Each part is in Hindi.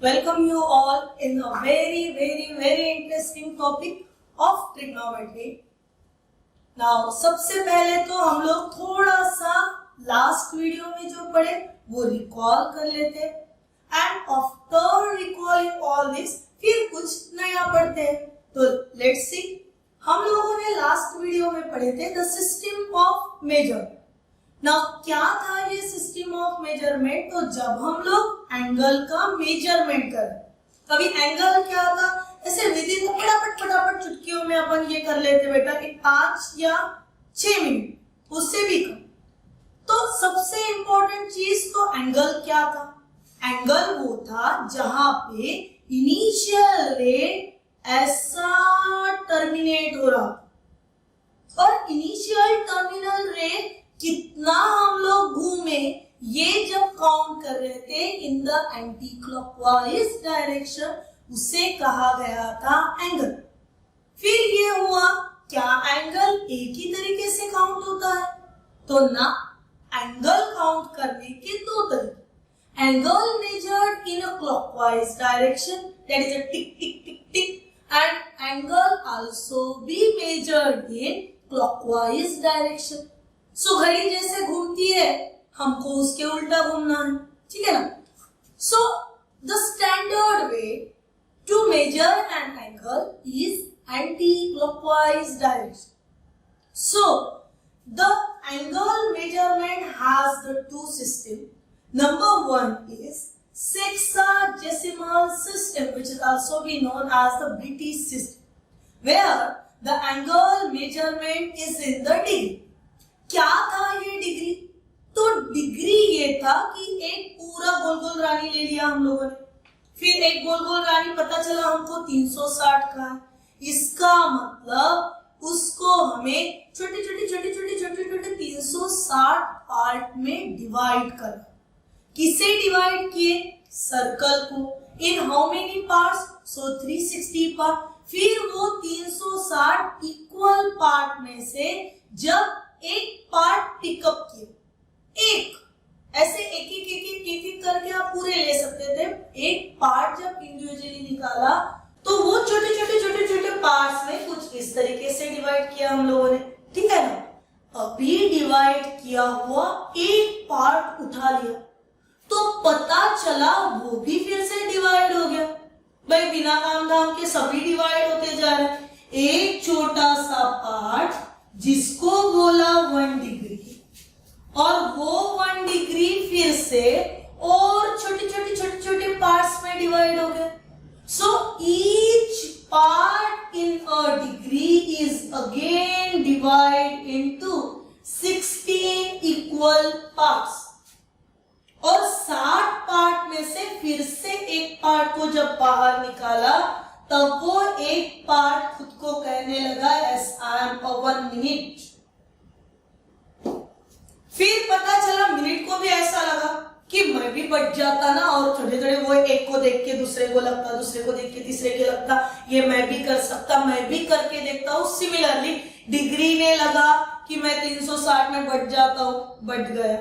welcome you all in a very interesting topic of trigonometry. Now, सबसे पहले तो हम लोग थोड़ा सा लास्ट वीडियो में जो पढ़े वो रिकॉल कर लेते and after recalling all this फिर कुछ नया पढ़ते हैं. तो लेट्स सी, हम लोगों ने लास्ट वीडियो में पढ़े थे the system of measurement. Now क्या था ये सिस्टम ऑफ मेजरमेंट? तो जब हम लोग एंगल का मेजरमेंट कर, कभी एंगल क्या था ऐसे विदिन फटाफट चुटकियों में अपन ये कर लेते बेटा कि 5 या 6 मिनट, उससे भी कम. तो सबसे इंपॉर्टेंट चीज तो एंगल क्या था? एंगल वो था जहां पे इनिशियल रे ऐसा टर्मिनेट हो रहा और इनिशियल टर्मिनल रे कितना हम लोग घूमे ये जब काउंट कर रहे थे in the anti clockwise direction, उसे कहा गया था एंगल. फिर ये हुआ क्या एंगल एक ही तरीके से काउंट होता है? तो ना, एंगल काउंट करने के दो तरीके. Angle measured in a clockwise direction, that is a tick tick tick tick, and angle also be measured in clockwise direction. So घड़ी जैसे घूमती है हमको उसके उल्टा घूमना है, ठीक है ना? So the standard way to measure an angle is anti clockwise direction. So the angle measurement has the two system. Number one is sexagesimal system, which is also be known as the British system, where the angle measurement is in the degree. क्या था ये डिग्री? तो डिग्री ये था कि एक पूरा गोल गोल रानी ले लिया हम लोगों ने, फिर एक गोल गोल रानी पता चला हमको 360 का है. इसका मतलब उसको हमें छोटे छोटे 360 पार्ट में डिवाइड करना. किसे डिवाइड किए? सर्कल को. In how many parts? So 360 part. फिर वो 360 इक्वल पार्ट में से जब एक पार्ट पिकअप किए, एक ऐसे एक करके आप पूरे ले सकते थे. एक पार्ट जब इंडिविजुअली निकाला तो वो छोटे पार्ट्स में कुछ इस तरीके से डिवाइड किया हम लोगों ने, ठीक है ना? अभी डिवाइड किया हुआ एक पार्ट उठा लिया तो पता चला वो भी फिर से डिवाइड हो गया. भाई बिना काम धाम के सभी डिवाइड होते जा रहे हैं. एक छोटा सा पार्ट जिसको बोला 1 डिग्री, और वो 1 डिग्री फिर से और छोटे पार्ट्स में डिवाइड हो गए. So each part in a degree is again divide into 16 equal parts. और 60 पार्ट में से फिर से एक पार्ट को जब बाहर निकाला तब वो एक पार्ट खुद को कहने लगा एस आई एम 1 मिनट. फिर पता चला मिनट को भी ऐसा लगा कि मैं भी बढ़ जाता ना, और छोटे वो एक को देख के दूसरे को लगता, दूसरे को देख के तीसरे के लगता, ये मैं भी कर सकता, मैं भी करके देखता हूँ. सिमिलरली डिग्री ने लगा कि मैं 360 में बढ़ जाता हूँ, बढ़ गया.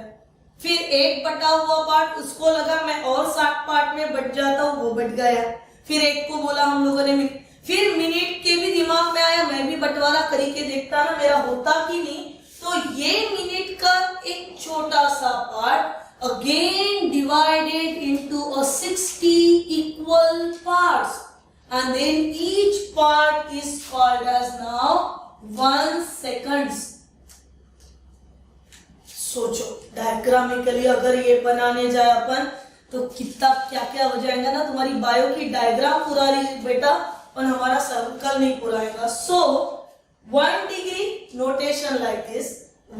फिर एक बटा हुआ पार्ट उसको लगा मैं और 60 पार्ट में बढ़ जाता हूँ, वो बढ़ गया. फिर एक को बोला हम लोगों ने मिनट. फिर मिनट के भी दिमाग में आया मैं भी बंटवारा करके देखता ना मेरा होता कि नहीं. तो ये मिनट का एक छोटा सा part again divided into 60 equal parts, and then each part is called as now 1 seconds. सोचो डायग्रामिकली अगर ये बनाने जाए अपन तो कितना क्या क्या हो जाएगा ना. तुम्हारी बायो की डायग्राम पूरा रही बेटा और हमारा सर्कल नहीं पूराएगा. So 1 degree notation like this,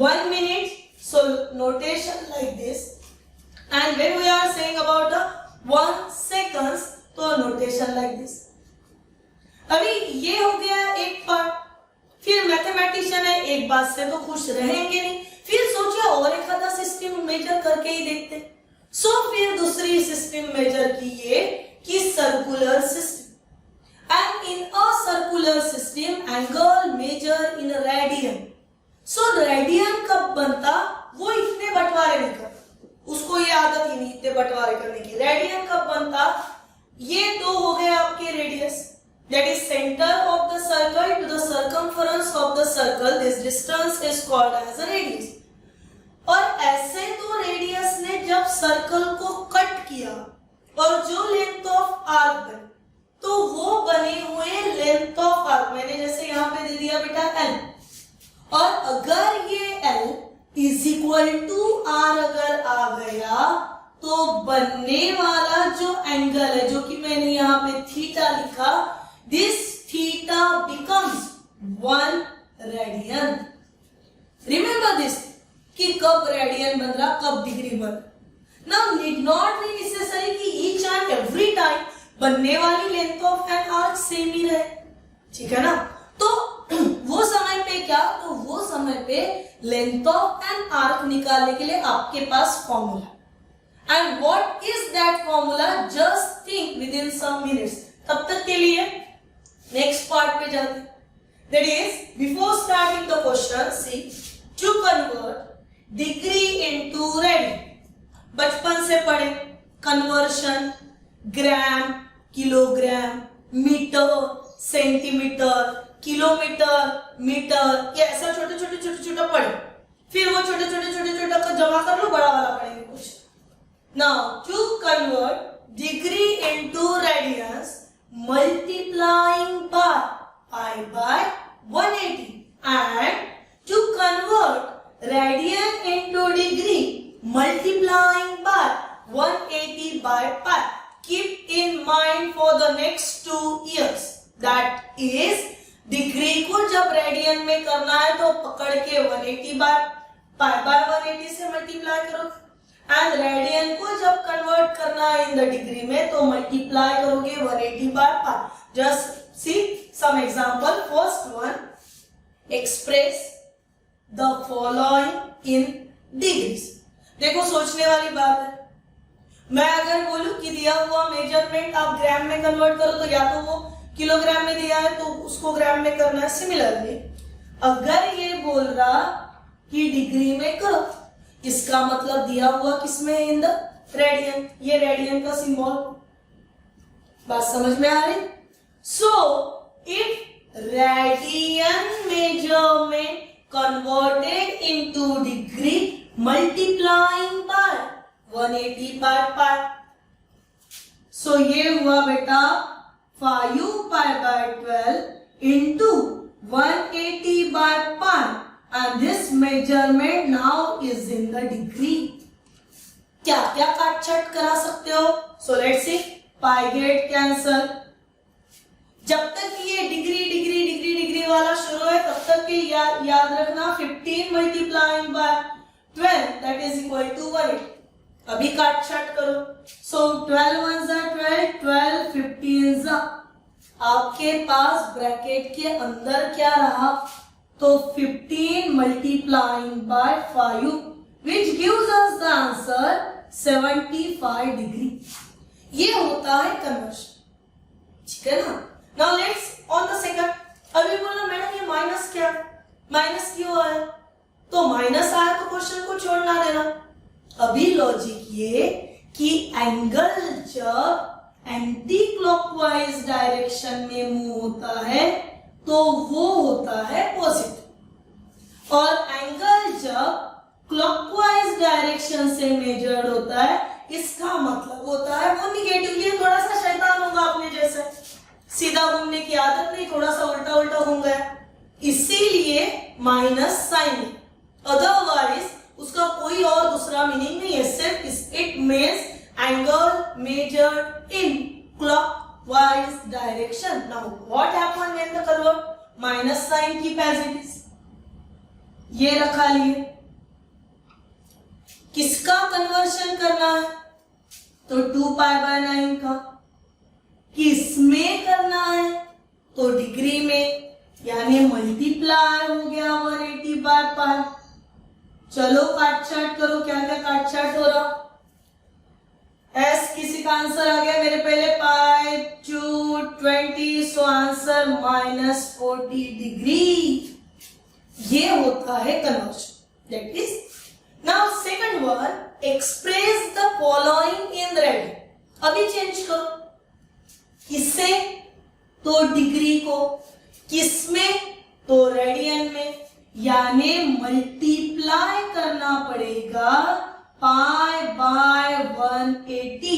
1 minute so notation like this, and when we are saying about 1 seconds तो नोटेशन लाइक दिस. अभी ये हो गया एक पार्ट. फिर मैथमेटिशियन है, एक बात से तो खुश रहेंगे नहीं, फिर सोचा और एक आधा सिस्टम मेजर करके ही देखते. सो फिर दूसरी सिस्टम मेजर की ये कि circular system, and in a circular system angle measure in radian. So radian कब बनता? वो इतने बंटवारे नहीं करता, उसको ये आदत ही नहीं इतने बंटवारे करने की. रेडियन कब बनता? ये दो हो गए आपके radius, that is center of the circle to the circumference of the circle. This distance is called as a radius. और ऐसे दो रेडियस ने जब सर्कल को कट किया और जो लेंथ ऑफ आर्क बने, तो वो बने हुए लेंथ ऑफ आर्क, मैंने जैसे यहाँ पे दे दिया बेटा L, और अगर ये L is equal to R अगर आ गया तो बनने वाला जो एंगल है, जो कि मैंने यहाँ पे थीटा लिखा, this theta becomes 1 radian. Remember this कि कब रेडियन बन रहा, कब डिग्री बन. Now need not be necessary कि ईच एंड एवरी टाइम बनने वाली length of an arc same ही रहे, ठीक है ना. तो वो समय पे क्या, तो वो समय पे लेंथ ऑफ एन आर्क निकालने के लिए आपके पास formula, and what is that formula, just think within some minutes. तब तक के लिए नेक्स्ट पार्ट पे जाते. That is before starting the question, see to convert degree into radian. बचपन से पढ़े conversion, gram, kilogram, metre, centimetre, kilometre, metre, ये ऐसा छोटे छोटे पढ़े. फिर वो छोटे छोटे को जमा कर लो, बड़ा वाला पढ़ेंगे कुछ. Now to convert degree into radians, multiplying by pi by 180, and to convert radian into degree, multiplying by 180 by pi. Keep in mind for the next 2 years. That is, degree को जब radian में करना है तो पकड़ के 180 by pi by 180 से multiply करो, and radian को जब convert करना है in the degree में तो multiply करोगे 180 by pi. Just see some example. First one, express the following in degrees. देखो सोचने वाली बात है. मैं अगर बोलूं कि दिया हुआ मेजरमेंट आप ग्राम में कन्वर्ट करो, तो या तो वो किलोग्राम में दिया है तो उसको ग्राम में करना है. सिमिलरली अगर ये बोल रहा कि डिग्री में करो, इसका मतलब दिया हुआ किसमें, इन द रेडियन. ये रेडियन का सिंबल, बात समझ में आ रही. So if radian measurement converted into degree, multiplying by 180 by pi. So ये हुआ बेटा 5 pi by 12 into 180 by pi, and this measurement now is in the degree. क्या क्या काट छाट करा सकते हो? So let's see, pi get cancel. जब तक ये डिग्री वाला शुरू है तब तक की याद रखना 15 multiplying by 12 that is equal to 180. अभी काट छाट करो. सो 12 1 12, 12 15 आपके पास ब्रैकेट के अंदर क्या रहा, तो 15 multiplying bye 5 which gives us the answer 75 degree. ये होता है कन्वर्शन, ठीक है ना. Now let's on the second. अभी बोला मैडम ये माइनस क्या, माइनस क्यों आया, तो माइनस आया तो क्वेश्चन को छोड़ना देना. अभी लॉजिक ये कि एंगल जब एंटी क्लॉकवाइज डायरेक्शन में मूव होता है तो वो होता है पॉजिटिव, और एंगल जब क्लॉकवाइज डायरेक्शन से मेजर्ड होता है इसका मतलब होता है वो निगेटिव. ये थोड़ा सा शैतान होगा अपने जैसे, सीधा घूमने की आदत नहीं, थोड़ा सा उल्टा उल्टा घूम गया, इसीलिए माइनस साइन. अदरवाइज उसका कोई और दूसरा मीनिंग नहीं है, सिर्फ it means angle measured in clockwise direction. Now what happened when the convert, minus sign की एज इट इज, ये रखा लिए. किसका कन्वर्शन करना है, तो 2 पाई बाय 9 का. किसमें करना है, तो डिग्री में, यानी मल्टीप्लाई हो गया 180 बाय पाई. चलो काट छाट करो, क्या क्या काट छाट हो रहा. एस किसी का आंसर आ गया मेरे पहले, पाई 2 20, सो आंसर -40 डिग्री. ये होता है conversion. That is now second one, express the following in radian. अभी चेंज करो, किसे? तो डिग्री को। किसमें? तो रेडियन में। यानी मल्टीप्लाई करना पड़ेगा पाई बाय 180।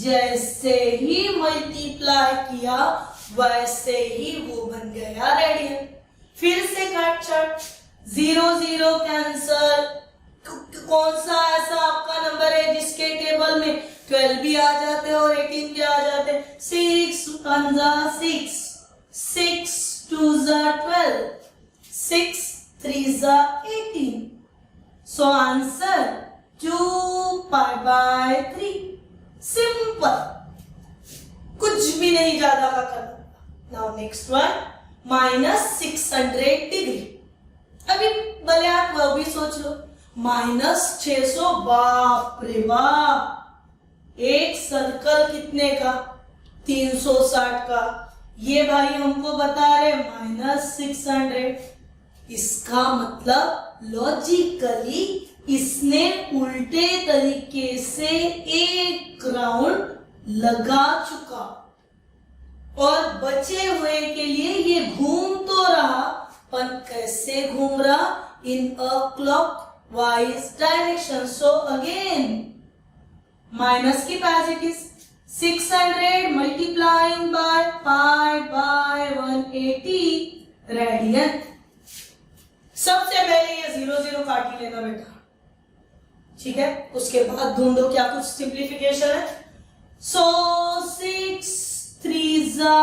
जैसे ही मल्टीप्लाई किया वैसे ही वो बन गया रेडियन। फिर से काट छाट, 0 0 कैंसल। कौन सा ऐसा आपका नंबर है जिसके टेबल में 12 भी आ जाते हैं और 18 भी आ जाते हैं? 6 1 जा 6, 6 2 जा 12, 6 3 जा 18। So answer 2 pi by 3। Simple, कुछ भी नहीं ज्यादा का करना। Now next one, -600 degree. अभी भले आप वह भी सोच लो, -600, बाप रे बाप, एक सर्कल कितने का? 360 का। ये भाई हमको बता रहे -600। इसका मतलब लॉजिकली इसने उल्टे तरीके से एक राउंड लगा चुका और बचे हुए के लिए ये घूम तो रहा, पर कैसे घूम रहा? In a clockwise direction. So again minus की positive 600 multiplying by pi by 180 radian. सबसे पहले ये 0 0 काट ही लेना बेटा, ठीक है? उसके बाद ढूंढो क्या कुछ सिंप्लीफिकेशन है। सो 6 3 जा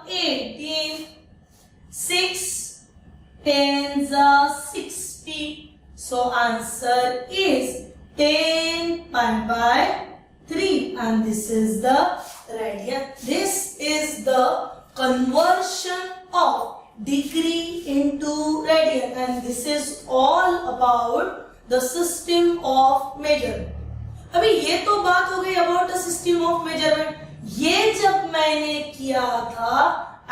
18, 6 10 जा 60. So answer is 10 pi by 3, and this is the radian. This is the conversion of degree into radian, and this is all about the system of measurement. अभी ये तो बात हो गई about the system of measurement. ये जब मैंने किया था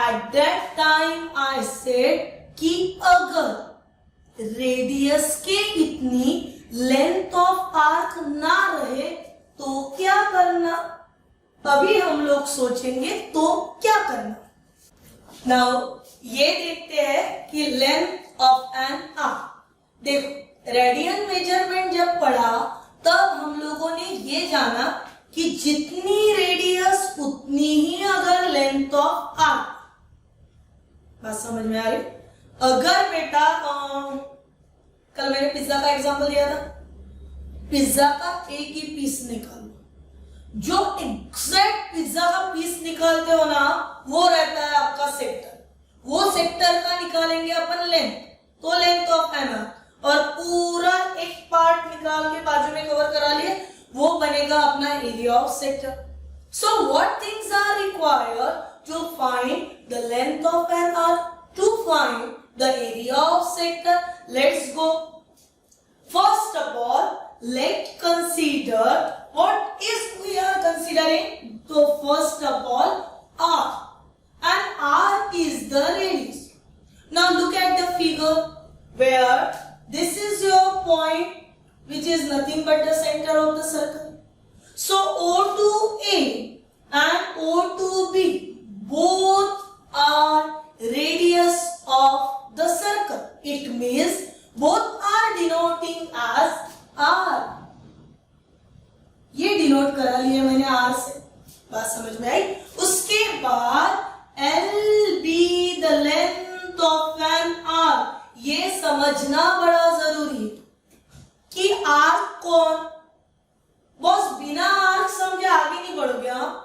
at that time I said कि अगर रेडियस के इतनी लेंथ ऑफ आर्क ना रहे तो क्या करना? अभी हम लोग सोचेंगे तो क्या करना। नाउ ये देखते हैं कि लेंथ ऑफ एन आर्क। देखो, रेडियन मेजरमेंट जब पढ़ा तब हम लोगों ने ये जाना कि जितनी रेडियस उतनी ही अगर लेंथ ऑफ आर्क। बात समझ में आ रही? अगर बेटा कल मैंने पिज्जा का एग्जांपल दिया था, पिज्जा का एक ही पीस निकालो, जो एग्जैक्ट पिज्जा का पीस निकालते हो ना वो रहता है आपका सेक्टर। वो सेक्टर का निकालेंगे अपन लेंथ, तो लेंथ ऑफ एन आर्क, और पूरा एक पार्ट निकाल के बाजू में कवर करा लिए, वो बनेगा अपना area of sector. So what things are required to find the length of an arc? To find the area of sector, let's go. First of all, let's consider what is we are considering. So first of all, R, and R is the radius. Now look at the figure where this is your point, which is nothing but the center of the circle. So O to A and O to B both are radius of the circle. It means both are denoting as R. ये डिनोट करा लिया मैंने R से, बात समझ में आई? उसके बाद L be the length of an arc. ये समझना बड़ा जरूरी है कि आर्क कौन? बॉस बिना आर्क समझे आगे नहीं बढ़ोगे आप।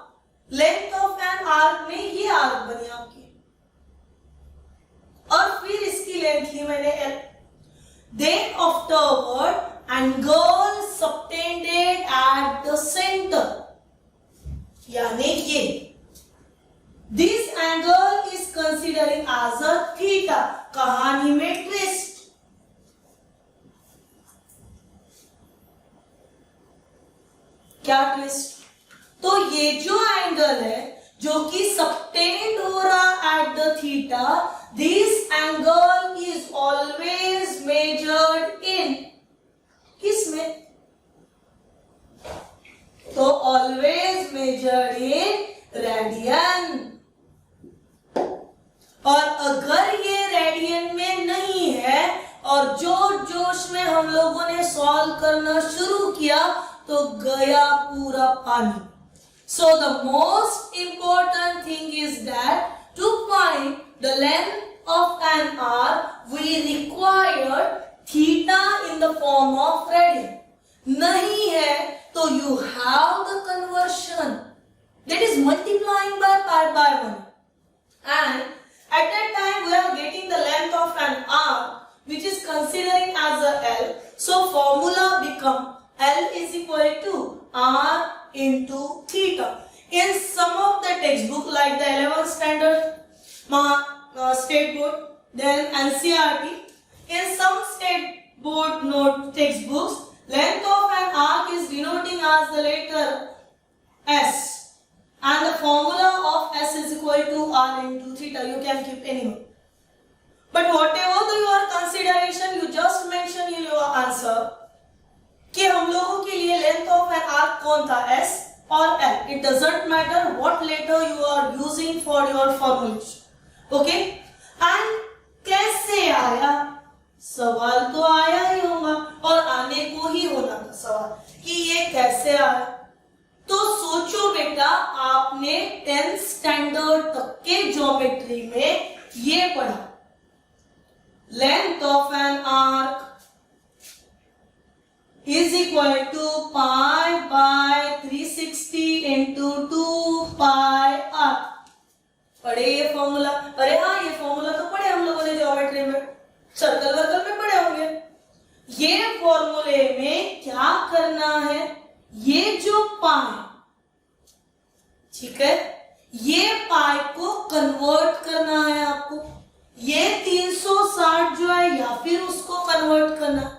लेंथ ऑफ एन आर्क में ये आर्क बनी आपकी, और फिर इसकी लेंथ ली मैंने L. Then afterward angle subtended at the center, यानी ये this angle is considering as a theta. कहानी में ट्विस्ट, क्या ट्विस्ट? तो ये जो एंगल है जो कि सबटेंड हो रहा at the theta, this angle is always measured in किसमें? तो ऑलवेज मेजर्ड इन रेडियन। और अगर ये रेडियन में नहीं है और जोश में हम लोगों ने सॉल्व करना शुरू किया तो गया पूरा पानी। So the most important thing is that to find the length of an arc we require theta in the form of radian. नहीं है तो you have the conversion, that is multiplying by pi by 1, and at that time we are getting the length of an arc which is considering as a L. So formula become L is equal to R into theta. In some of the textbook like the 11th standard state board, then NCERT, in some state board note textbooks, length of an arc is denoting as the letter S, and the formula of S is equal to R into theta. You can keep anyone. But whatever your consideration, you just mention in your answer कि हम लोगों के लिए लेंथ ऑफ एन आर्क कौन था, S और L. It doesn't matter what letter you are using for your formulation. Okay? And कैसे आया? सवाल तो आया ही होगा और आने को ही होना था सवाल कि ये कैसे आया। तो सोचो बेटा, आपने 10th स्टैंडर्ड तक के ज्योमेट्री में ये पढ़ा, length of an arc is equal to pi by 360 into 2 pi r. पढ़े ये फॉर्मूला? अरे हाँ, ये फॉर्मूला तो पढ़े हम लोगों ने ज्योमेट्री में, सर्कल वर्कल में पढ़े होंगे। ये फॉर्मूले में क्या करना है, ये जो पाई, ठीक है, ये पाई को कन्वर्ट करना है आपको, ये 360 जो है या फिर उसको कन्वर्ट करना।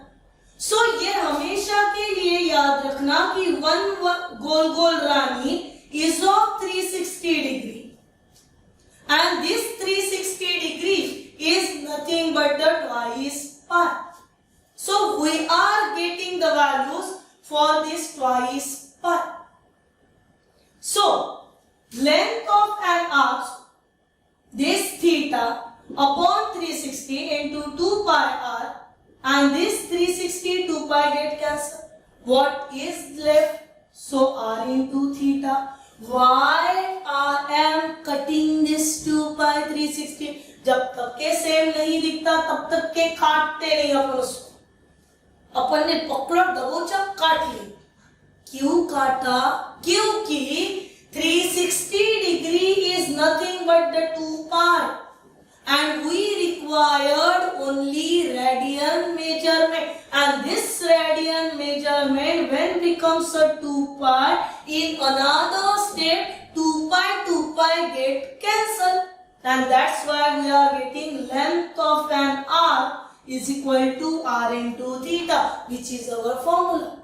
सो ये हमेशा के लिए याद रखना कि one goal goal Rani is of 360 degree and this 360 degree is nothing but the twice pi. So we are getting the values for this twice pi. So length of an arc, this theta upon 360 into 2 pi r, and this 360 2 pi get cancelled. What is left? So r into theta. Why I am cutting this 2 pi 360? जब तक के सेम नहीं दिखता तब तक के काटते नहीं अपन उसको। अपन ने पकड़ा दबोचा काट ली। क्यों काटा? क्योंकि 360 degree is nothing but the 2 pi. And we required only radian measurement, and this radian measurement when becomes a 2 pi, in another step 2 pi get cancelled, and that's why we are getting length of an arc is equal to r into theta, which is our formula.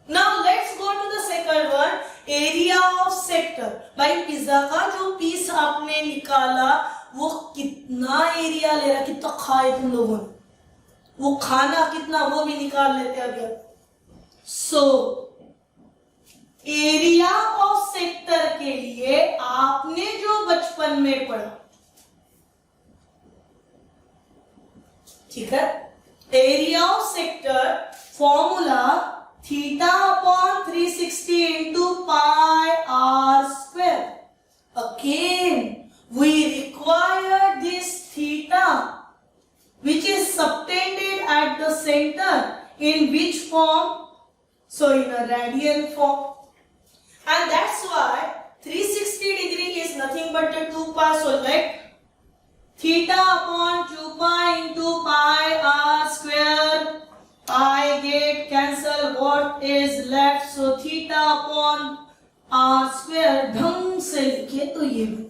Now let's go to the second one, area of sector. भाई पिज्जा का जो पीस आपने निकाला वो कितना एरिया ले रहा, कितना खाए तुम लोगों ने, वो खाना कितना वो भी निकाल लेते अभी। सो एरिया ऑफ सेक्टर के लिए आपने जो बचपन में पढ़ा, ठीक है, area of sector formula theta upon 360 into pi R square. Again we require this theta which is subtended at the center, in which form? So in a radian form, and that's why 360 degree is nothing but the 2 pi. So like theta upon 2 pi into pi r square, pi get cancel, what is left? So theta upon r square ढंग से लिखे तो ये भी।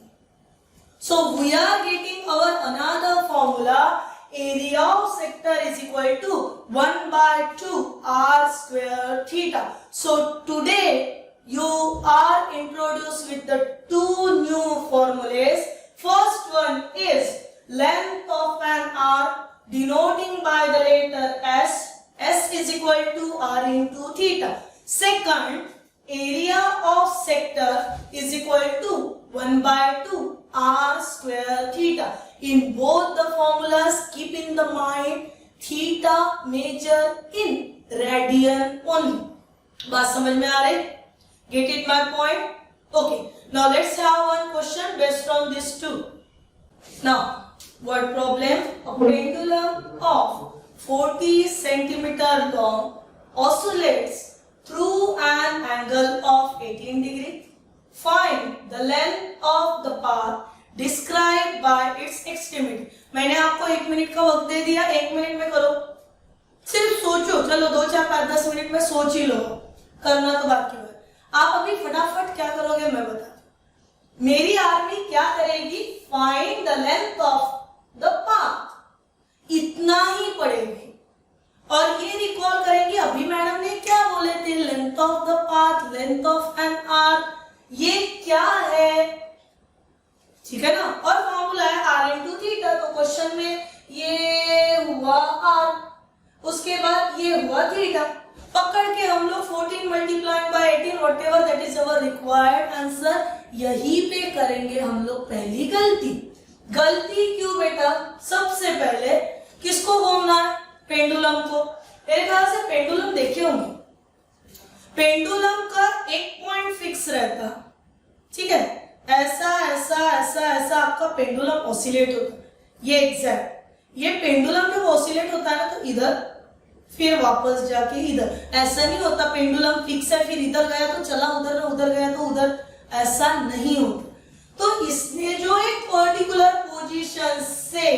So we are getting our another formula, area of sector is equal to 1 by 2 r square theta. So today you are introduced with the two new formulas. First one is length of an arc denoting by the letter S. S is equal to r into theta. Second, area of sector is equal to r square theta. In both the formulas, keep in the mind theta measure in radian only. बात समझ में आ रही? Get it my point? Okay. Now let's have one question based on these two. Now, word problem: a pendulum of 40 centimeter long oscillates through an angle of 18 degree. Find the length of the path described by its extremity. मैंने आपको 1 मिनट का वक्त दे दिया, 1 मिनट में करो, सिर्फ सोचो, चलो 2 4 5 10 मिनट में सोच ही लो, करना तो बाकी है। आप अभी फटाफट क्या करोगे मैं बताता हूं। मेरी आर्मी क्या करेगी? Find the length of the path, इतना ही पढ़ेगी और ये रिकॉल करेंगे अभी मैडम ने क्या बोले थे, length of the path, length of an arc, ये क्या है, ठीक है ना। और फॉर्मूला है आर इंटू थीटा, तो क्वेश्चन में ये हुआ आर, उसके बाद ये हुआ थीटा, पकड़ के हम लोग 14 multiplied by 18 whatever that is our required answer, यही पे करेंगे हम लोग पहली गलती। गलती क्यों बेटा? सबसे पहले किसको घूमना है? पेंडुलम को। मेरे ख्याल से पेंडुलम देखे होंगे, पेंडुलम का एक पॉइंट फिक्स रहता, ठीक है, ऐसा ऐसा ऐसा ऐसा आपका पेंडुलम ऑसिलेट होता है, ये एग्जैक्ट, ये पेंडुलम जब ऑसिलेट होता है ना तो इधर फिर वापस जाके इधर, ऐसा नहीं होता पेंडुलम फिक्स है फिर इधर गया तो चला उधर, उधर गया तो उधर, ऐसा नहीं होता। तो इसने जो एक पर्टिकुलर पोजीशन से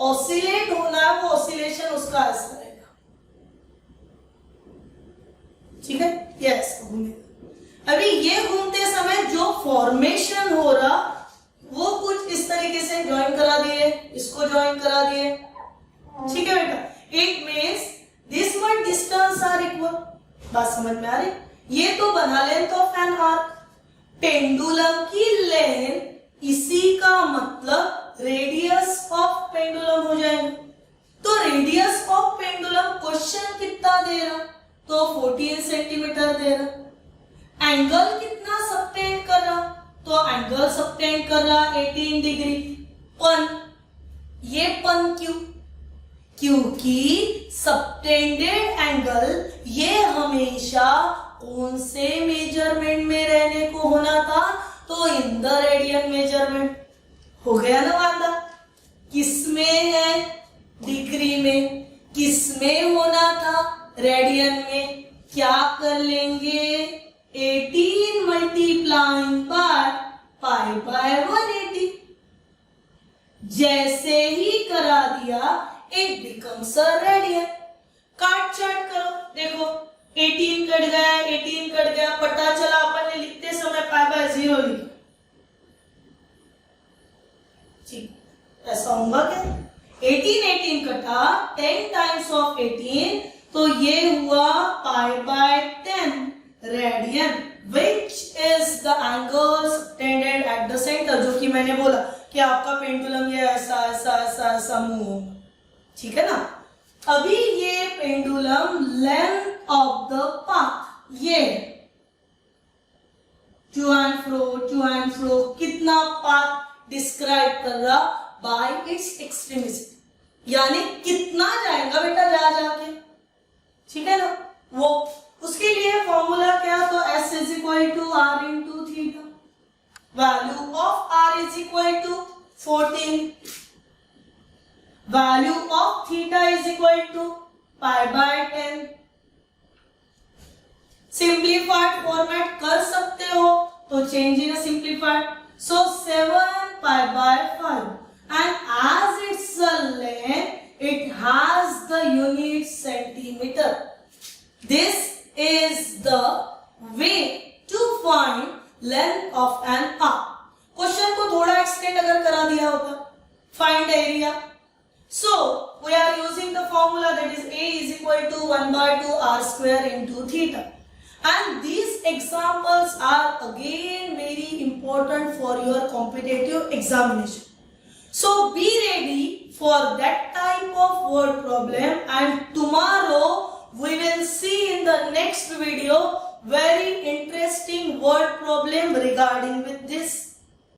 ऑसिलेट होना है वो ऑसिलेशन उसका ऐसा रहेगा, ठीक है, यस घूमेगा। अभी ये घूमते समय जो फॉर्मेशन हो रहा वो कुछ इस तरीके से ज्वाइन करा दिए, इसको ज्वाइन करा दिए, ठीक है बेटा। It means this much distance are equal, बात समझ में आ रही? ये तो बना length of an arc, pendulum की लेंथ इसी का मतलब रेडियस ऑफ पेंडुलम हो जाएगा। तो रेडियस ऑफ पेंडुलम क्वेश्चन कितना दे रहा? तो 14 सेंटीमीटर दे रहा। एंगल कितना सबटेंड कर रहा? तो एंगल सबटेंड कर रहा 18 डिग्री। पन, ये पन क्यों? क्योंकि सबटेंडेड एंगल ये हमेशा कौन से मेजरमेंट में रहने को होना था? तो इन द रेडियन मेजरमेंट। हो गया ना वादा? किसमें है? डिग्री में। किसमें होना था? रेडियन में। क्या कर लेंगे? 18 मल्टीप्लाइंग बाय पाई बाय 180। जैसे ही करा दिया इट बिकम्स अ रेडियन। काट चाट करो, देखो 18 कट गया, 18 कट गया, पता चला अपन ने लिखते समय पाई बाय 0 लिखा, ठीक, ऐसा होगा क्या? 18 कटा, 10 टाइम्स ऑफ 18, तो ये हुआ पाई by 10 radian, which is the angle subtended at the centre, जो कि मैंने बोला कि आपका पेंडुलम ये ऐसा ऐसा ऐसा ऐसा मूव होगा, ठीक है ना। अभी ये pendulum length of the path, ये टू एंड फ्रो कितना पाथ डिस्क्राइब कर रहा? बाय इट्स एक्सट्रीमिटी, यानी कितना जाएगा बेटा जा जाके, ठीक है ना। वो उसके लिए फॉर्मूला क्या? तो S is equal to R into theta, value of R is equal to 14, value of theta is equal to pi by 10। Simplified format कर सकते हो तो change in simplified, so 7 pi by 5 and as it's a length it has the unit centimeter. This is the way to find length of an arc. Question को थोड़ा एक्सटेंड अगर करा दिया होता, find area. So we are using the formula that is A is equal to 1 by 2 r square into theta. And these examples are again very important for your competitive examination. So be ready for that type of word problem, and tomorrow we will see in the next video very interesting word problem regarding with this.